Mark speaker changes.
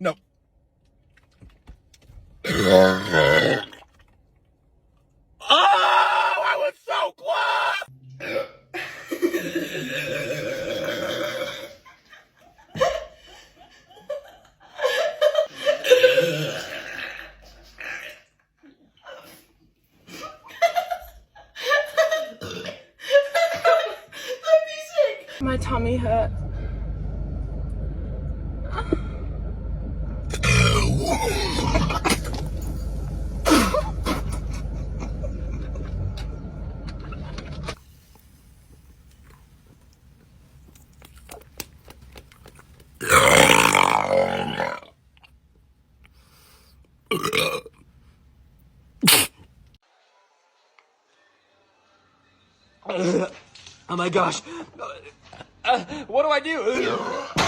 Speaker 1: No. Oh, I was so close!
Speaker 2: My tummy hurt.
Speaker 3: Oh my gosh. What do I do?